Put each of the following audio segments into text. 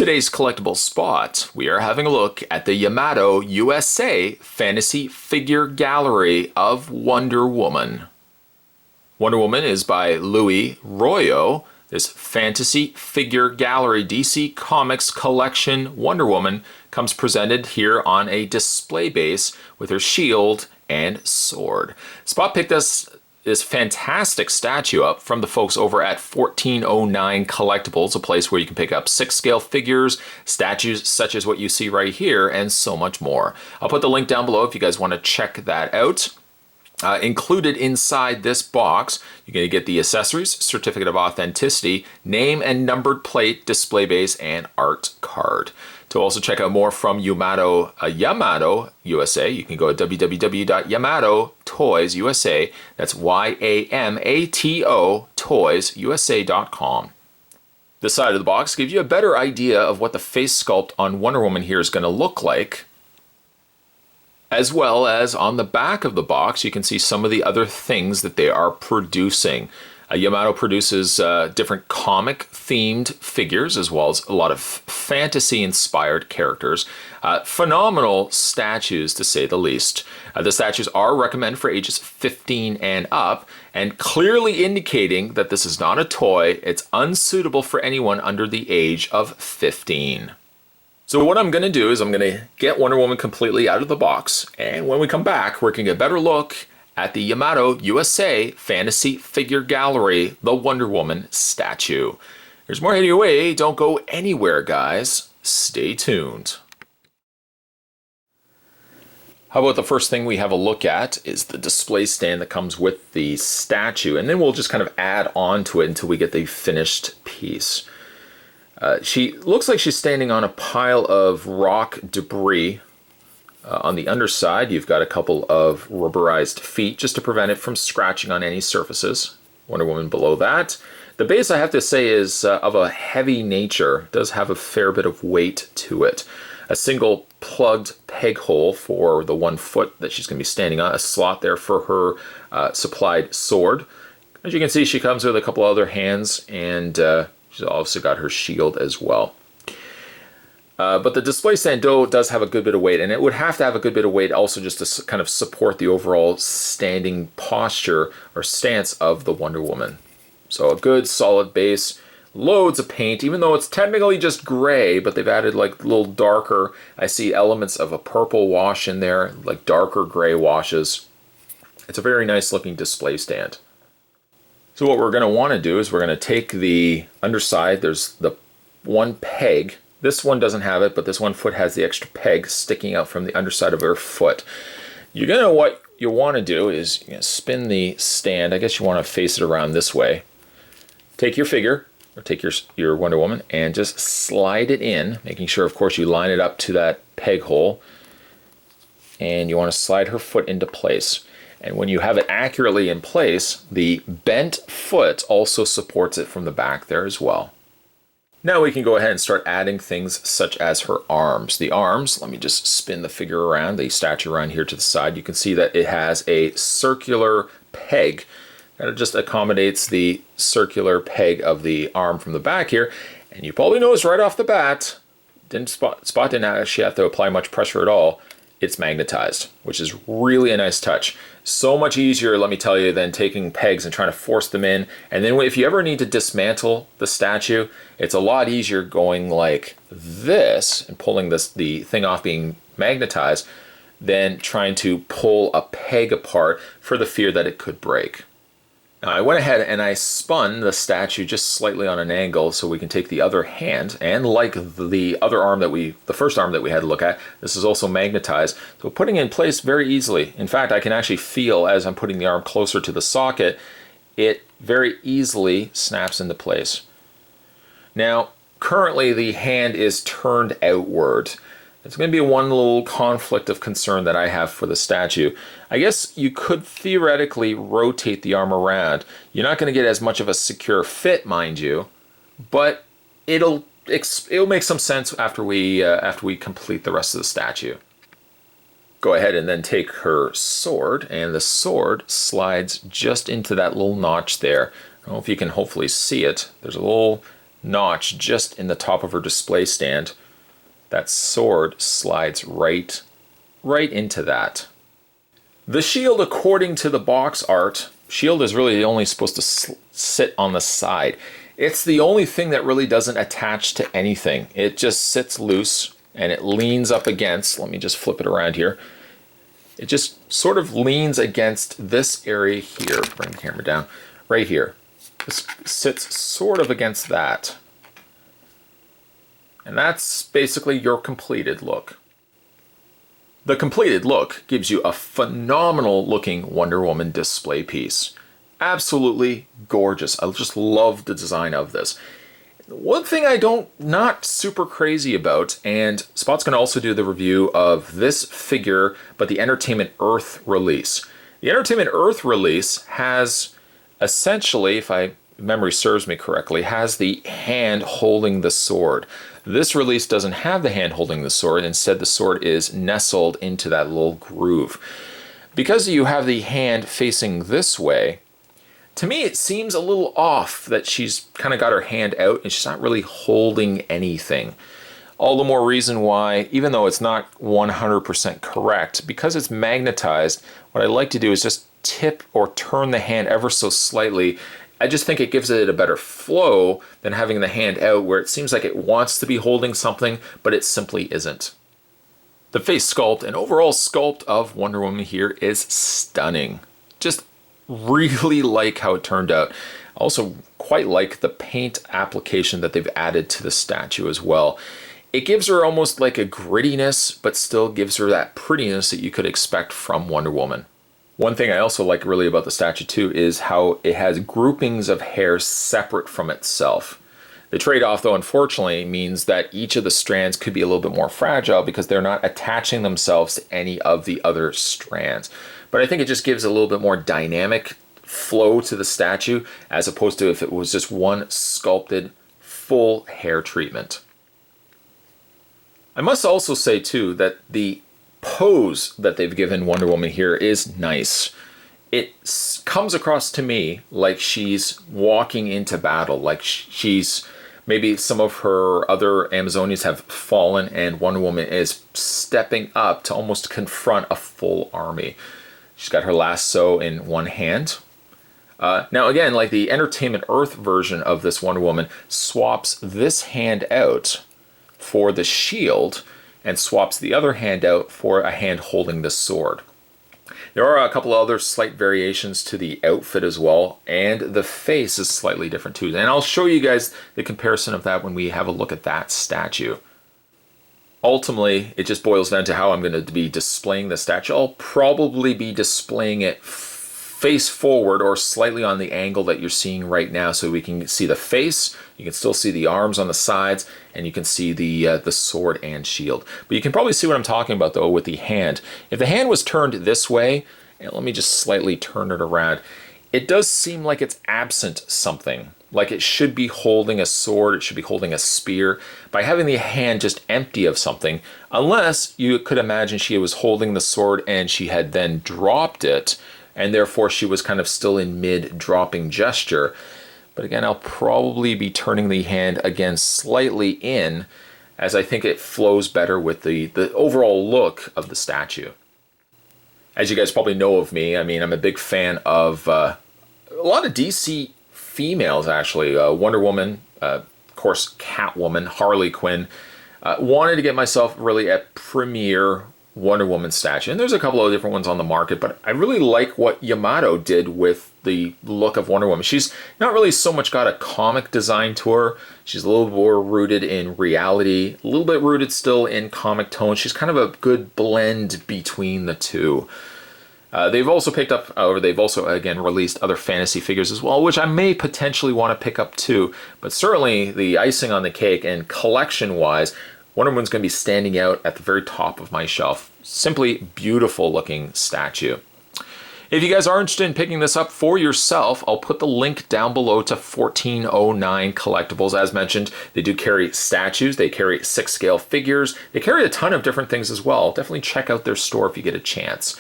today's collectible spot, we are having a look at the Yamato USA Fantasy Figure Gallery of Wonder Woman. Wonder Woman is by Louis Royo. This Fantasy Figure Gallery DC Comics collection Wonder Woman comes presented here on a display base with her shield and sword. Spot picked us this fantastic statue up from the folks over at 1409 Collectibles, a place where you can pick up 6-scale figures, statues such as what you see right here, and so much more. I'll put the link down below if you guys want to check that out. Included inside this box, you're going to get the accessories, certificate of authenticity, name and numbered plate, display base, and art card. To also check out more from Yamato USA, you can go to www.yamatotoysusa. That's YAMATO toysusa.com. This side of the box gives you a better idea of what the face sculpt on Wonder Woman here is going to look like. As well as on the back of the box, you can see some of the other things that they are producing. Yamato produces different comic-themed figures, as well as a lot of fantasy-inspired characters. Phenomenal statues, to say the least. The statues are recommended for ages 15 and up, and clearly indicating that this is not a toy. It's unsuitable for anyone under the age of 15. So what I'm going to do is I'm going to get Wonder Woman completely out of the box, and when we come back, we're going to get a better look at the Yamato USA Fantasy Figure Gallery, the Wonder Woman statue. There's more heading your way. Don't go anywhere, guys. Stay tuned. How about the first thing we have a look at is the display stand that comes with the statue, and then we'll just kind of add on to it until we get the finished piece. She looks like she's standing on a pile of rock debris. On the underside, you've got a couple of rubberized feet just to prevent it from scratching on any surfaces. Wonder Woman below that. The base, I have to say, is of a heavy nature. It does have a fair bit of weight to it. A single plugged peg hole for the 1 foot that she's going to be standing on. A slot there for her supplied sword. As you can see, she comes with a couple other hands, and she's also got her shield as well. But the display stand does have a good bit of weight, and it would have to have a good bit of weight also just to kind of support the overall standing posture or stance of the Wonder Woman. So a good solid base, loads of paint, even though it's technically just gray, but they've added like a little darker. I see elements of a purple wash in there, like darker gray washes. It's a very nice looking display stand. So what we're going to want to do is we're going to take the underside. There's the one peg. This one doesn't have it, but this 1 foot has the extra peg sticking out from the underside of her foot. What you want to do is spin the stand. I guess you want to face it around this way. Take your figure, or take your Wonder Woman, and just slide it in, making sure, of course, you line it up to that peg hole. And you want to slide her foot into place. And when you have it accurately in place, the bent foot also supports it from the back there as well. Now we can go ahead and start adding things such as her arms. The arms, let me just spin the figure around, the statue around here to the side. You can see that it has a circular peg. And it just accommodates the circular peg of the arm from the back here. And you probably noticed right off the bat, Spot didn't actually have to apply much pressure at all. It's magnetized, which is really a nice touch. So much easier, let me tell you, than taking pegs and trying to force them in. And then if you ever need to dismantle the statue, it's a lot easier going like this and pulling the thing off being magnetized than trying to pull a peg apart for the fear that it could break. Now I went ahead and I spun the statue just slightly on an angle so we can take the other hand, and like the first arm that we had to look at, this is also magnetized. So putting it in place very easily. In fact, I can actually feel as I'm putting the arm closer to the socket, it very easily snaps into place. Now, currently the hand is turned outward. It's going to be one little conflict of concern that I have for the statue. I guess you could theoretically rotate the arm around. You're not going to get as much of a secure fit, mind you, but it'll make some sense after we complete the rest of the statue. Go ahead and then take her sword, and the sword slides just into that little notch there. I don't know if you can hopefully see it. There's a little notch just in the top of her display stand, that sword slides right into that. The shield, according to the box art, shield is really only supposed to sit on the side. It's the only thing that really doesn't attach to anything. It just sits loose and it leans up against, let me just flip it around here. It just sort of leans against this area here. Bring the camera down. Right here. This sits sort of against that. And that's basically your completed look. The completed look gives you a phenomenal looking Wonder Woman display piece. Absolutely gorgeous. I just love the design of this. One thing not super crazy about, and Spot's going to also do the review of this figure, but the Entertainment Earth release. The Entertainment Earth release has essentially, if memory serves me correctly, has the hand holding the sword. This release doesn't have the hand holding the sword. Instead, the sword is nestled into that little groove. Because you have the hand facing this way, to me, it seems a little off that she's kind of got her hand out and she's not really holding anything. All the more reason why, even though it's not 100% correct, because it's magnetized, what I like to do is just tip or turn the hand ever so slightly. I just think it gives it a better flow than having the hand out where it seems like it wants to be holding something, but it simply isn't. The face sculpt and overall sculpt of Wonder Woman here is stunning. Just really like how it turned out. Also quite like the paint application that they've added to the statue as well. It gives her almost like a grittiness, but still gives her that prettiness that you could expect from Wonder Woman. One thing I also like really about the statue too is how it has groupings of hair separate from itself. The trade-off though, unfortunately, means that each of the strands could be a little bit more fragile because they're not attaching themselves to any of the other strands. But I think it just gives a little bit more dynamic flow to the statue as opposed to if it was just one sculpted full hair treatment. I must also say too that the pose that they've given Wonder Woman here is nice. It comes across to me like she's walking into battle, like she's maybe some of her other Amazonians have fallen and Wonder Woman is stepping up to almost confront a full army. She's got her lasso in one hand. Now again, like the Entertainment Earth version of this Wonder Woman swaps this hand out for the shield and swaps the other hand out for a hand holding the sword. There are a couple other slight variations to the outfit as well, and the face is slightly different too. And I'll show you guys the comparison of that when we have a look at that statue. Ultimately, it just boils down to how I'm going to be displaying the statue. I'll probably be displaying it face forward or slightly on the angle that you're seeing right now so we can see the face, you can still see the arms on the sides, and you can see the sword and shield. But you can probably see what I'm talking about though with the hand. If the hand was turned this way, and let me just slightly turn it around, it does seem like it's absent something. Like it should be holding a sword, it should be holding a spear. By having the hand just empty of something, unless you could imagine she was holding the sword and she had then dropped it, and therefore she was kind of still in mid-dropping gesture. But again, I'll probably be turning the hand again slightly in, as I think it flows better with the overall look of the statue. As you guys probably know of me, I mean, I'm a big fan of a lot of DC females, actually. Wonder Woman, of course, Catwoman, Harley Quinn. Wanted to get myself really a premier Wonder Woman statue. And there's a couple of different ones on the market, but I really like what Yamato did with the look of Wonder Woman. She's not really so much got a comic design to her. She's a little more rooted in reality, a little bit rooted still in comic tone. She's kind of a good blend between the two. They've also picked up, or they've also, again, released other fantasy figures as well, which I may potentially want to pick up too. But certainly the icing on the cake and collection-wise, Wonder Woman's going to be standing out at the very top of my shelf. Simply beautiful looking statue. If you guys are interested in picking this up for yourself, I'll put the link down below to 1409 Collectibles. As mentioned, they do carry statues, they carry 6-scale figures, they carry a ton of different things as well. Definitely check out their store if you get a chance.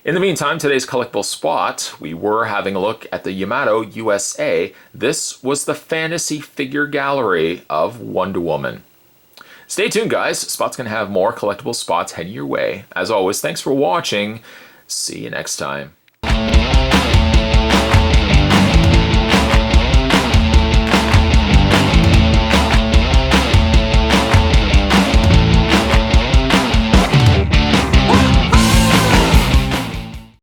In the meantime, today's collectible spot, we were having a look at the Yamato USA. This was the fantasy figure gallery of Wonder Woman. Stay tuned, guys. Spot's going to have more collectible spots heading your way. As always, thanks for watching. See you next time.